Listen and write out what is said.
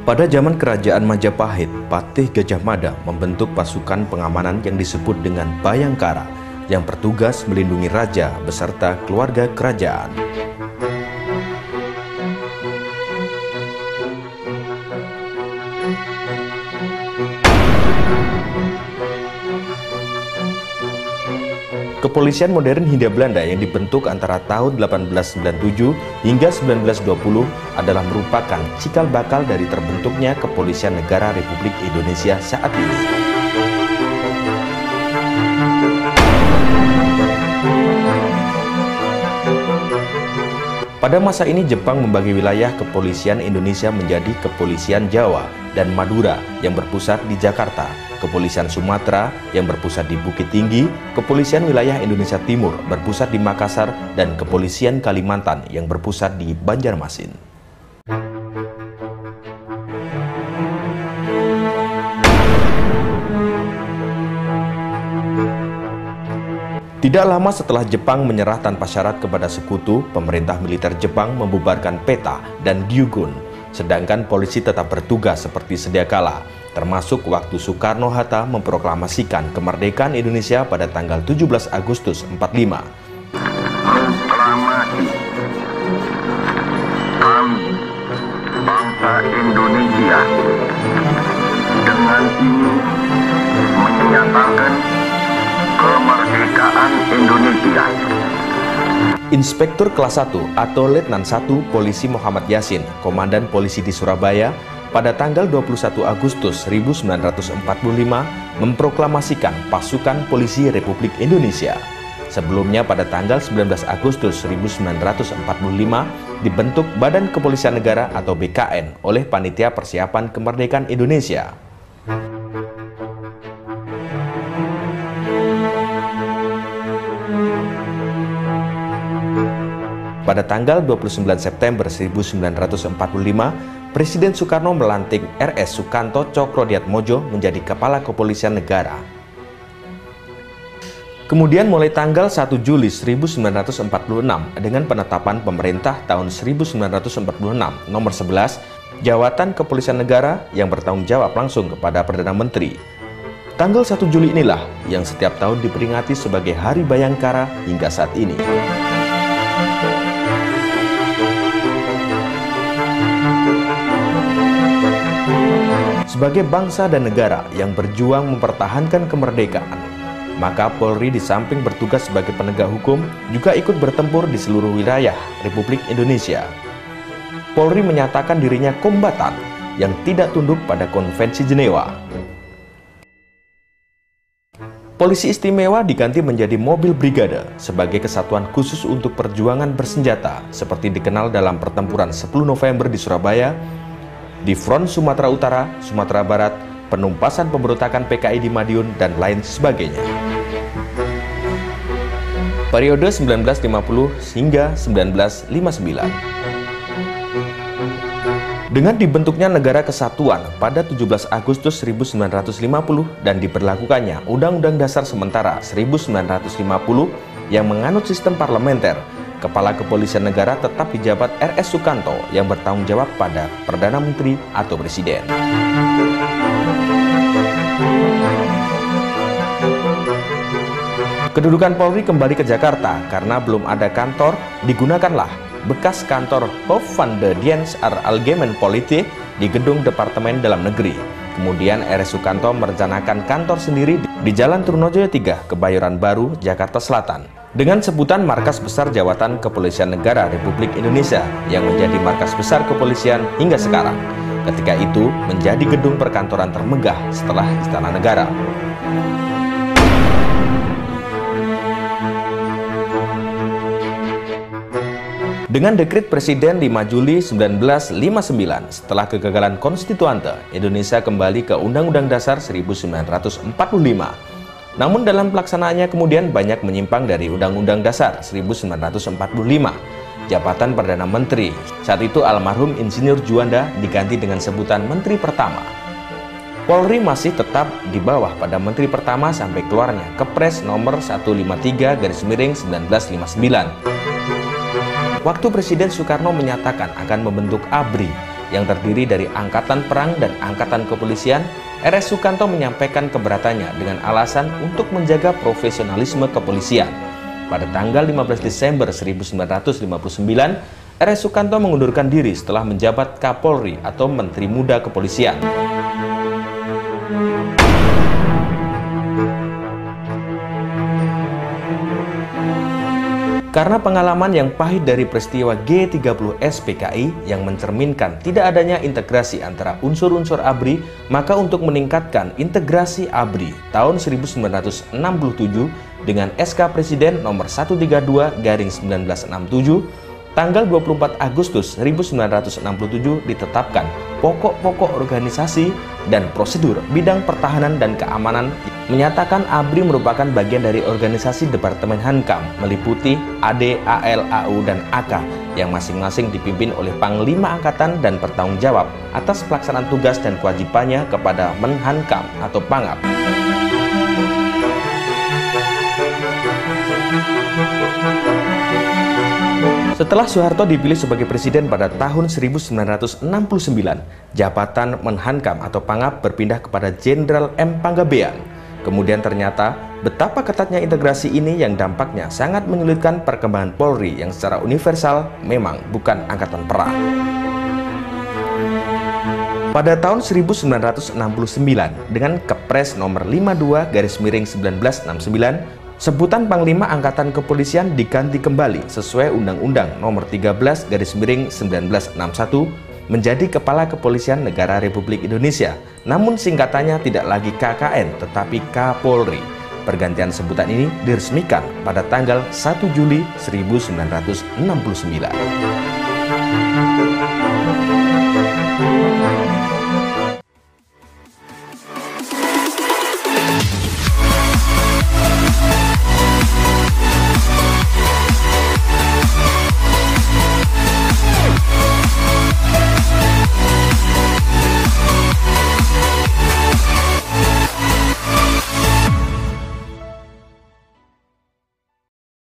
Pada zaman kerajaan Majapahit, Patih Gajah Mada membentuk pasukan pengamanan yang disebut dengan Bayangkara yang bertugas melindungi raja beserta keluarga kerajaan. Kepolisian modern Hindia Belanda yang dibentuk antara tahun 1897 hingga 1920 adalah merupakan cikal bakal dari terbentuknya Kepolisian Negara Republik Indonesia saat ini. Pada masa ini Jepang membagi wilayah kepolisian Indonesia menjadi Kepolisian Jawa dan Madura yang berpusat di Jakarta, Kepolisian Sumatera yang berpusat di Bukit Tinggi, Kepolisian Wilayah Indonesia Timur berpusat di Makassar, dan Kepolisian Kalimantan yang berpusat di Banjarmasin. Tidak lama setelah Jepang menyerah tanpa syarat kepada sekutu, pemerintah militer Jepang membubarkan PETA dan Gyugun, sedangkan polisi tetap bertugas seperti sedia kala, termasuk waktu Soekarno-Hatta memproklamasikan kemerdekaan Indonesia pada tanggal 17 Agustus 45. Proklamasi kami, bangsa Indonesia, dengan ini menyatakan kemerdekaan Indonesia. Inspektur kelas 1 atau Letnan 1 Polisi Muhammad Yasin, Komandan Polisi di Surabaya, pada tanggal 21 Agustus 1945 memproklamasikan Pasukan Polisi Republik Indonesia. Sebelumnya pada tanggal 19 Agustus 1945 dibentuk Badan Kepolisian Negara atau BKN oleh Panitia Persiapan Kemerdekaan Indonesia. Pada tanggal 29 September 1945, Presiden Soekarno melantik RS Sukanto Cokrodiatmodjo menjadi Kepala Kepolisian Negara. Kemudian mulai tanggal 1 Juli 1946 dengan penetapan pemerintah tahun 1946 nomor 11, Jawatan Kepolisian Negara yang bertanggung jawab langsung kepada Perdana Menteri. Tanggal 1 Juli inilah yang setiap tahun diperingati sebagai Hari Bayangkara hingga saat ini. Sebagai bangsa dan negara yang berjuang mempertahankan kemerdekaan, maka Polri di samping bertugas sebagai penegak hukum juga ikut bertempur di seluruh wilayah Republik Indonesia. Polri menyatakan dirinya kombatan yang tidak tunduk pada Konvensi Jenewa. Polisi istimewa diganti menjadi mobil brigade sebagai kesatuan khusus untuk perjuangan bersenjata seperti dikenal dalam pertempuran 10 November di Surabaya, di Front Sumatera Utara, Sumatera Barat, penumpasan pemberontakan PKI di Madiun, dan lain sebagainya. Periode 1950 hingga 1959. Dengan dibentuknya Negara Kesatuan pada 17 Agustus 1950 dan diberlakukannya Undang-Undang Dasar Sementara 1950 yang menganut sistem parlementer, Kepala Kepolisian Negara tetap dijabat RS Sukanto yang bertanggung jawab pada Perdana Menteri atau Presiden. Kedudukan Polri kembali ke Jakarta karena belum ada kantor, digunakanlah bekas kantor Hof van de Dienst Algemeen Politie di Gedung Departemen Dalam Negeri. Kemudian RS Sukanto merencanakan kantor sendiri di Jalan Trunojoyo 3, Kebayoran Baru, Jakarta Selatan, dengan sebutan Markas Besar Jawatan Kepolisian Negara Republik Indonesia yang menjadi markas besar kepolisian hingga sekarang. Ketika itu menjadi gedung perkantoran termegah setelah Istana Negara. Dengan dekret Presiden 5 Juli 1959, setelah kegagalan konstituante, Indonesia kembali ke Undang-Undang Dasar 1945. Namun dalam pelaksanaannya kemudian banyak menyimpang dari Undang-Undang Dasar 1945. Jabatan Perdana Menteri, saat itu almarhum Insinyur Juanda, diganti dengan sebutan Menteri Pertama. Polri masih tetap di bawah pada Menteri Pertama sampai keluarnya Kepres nomor 153/1959. Waktu Presiden Soekarno menyatakan akan membentuk ABRI yang terdiri dari Angkatan Perang dan Angkatan Kepolisian, RS Sukanto menyampaikan keberatannya dengan alasan untuk menjaga profesionalisme kepolisian. Pada tanggal 15 Desember 1959, RS Sukanto mengundurkan diri setelah menjabat Kapolri atau Menteri Muda Kepolisian. Karena pengalaman yang pahit dari peristiwa G30S PKI yang mencerminkan tidak adanya integrasi antara unsur-unsur ABRI, maka untuk meningkatkan integrasi ABRI tahun 1967 dengan SK Presiden nomor 132/1967 tanggal 24 Agustus 1967 ditetapkan pokok-pokok organisasi dan prosedur bidang pertahanan dan keamanan, menyatakan ABRI merupakan bagian dari organisasi Departemen Hankam meliputi AD, AL, AU, dan AK yang masing-masing dipimpin oleh Panglima Angkatan dan bertanggung jawab atas pelaksanaan tugas dan kewajibannya kepada Menhankam atau Pangap. Setelah Soeharto dipilih sebagai presiden pada tahun 1969, jabatan Menhankam atau Pangap berpindah kepada Jenderal M. Panggabean. Kemudian ternyata betapa ketatnya integrasi ini yang dampaknya sangat menyulitkan perkembangan Polri yang secara universal memang bukan angkatan perang. Pada tahun 1969, dengan Kepres nomor 52/1969, sebutan Panglima Angkatan Kepolisian diganti kembali sesuai Undang-Undang Nomor 13/1961 menjadi Kepala Kepolisian Negara Republik Indonesia. Namun singkatannya tidak lagi KKN tetapi Kapolri. Pergantian sebutan ini diresmikan pada tanggal 1 Juli 1969.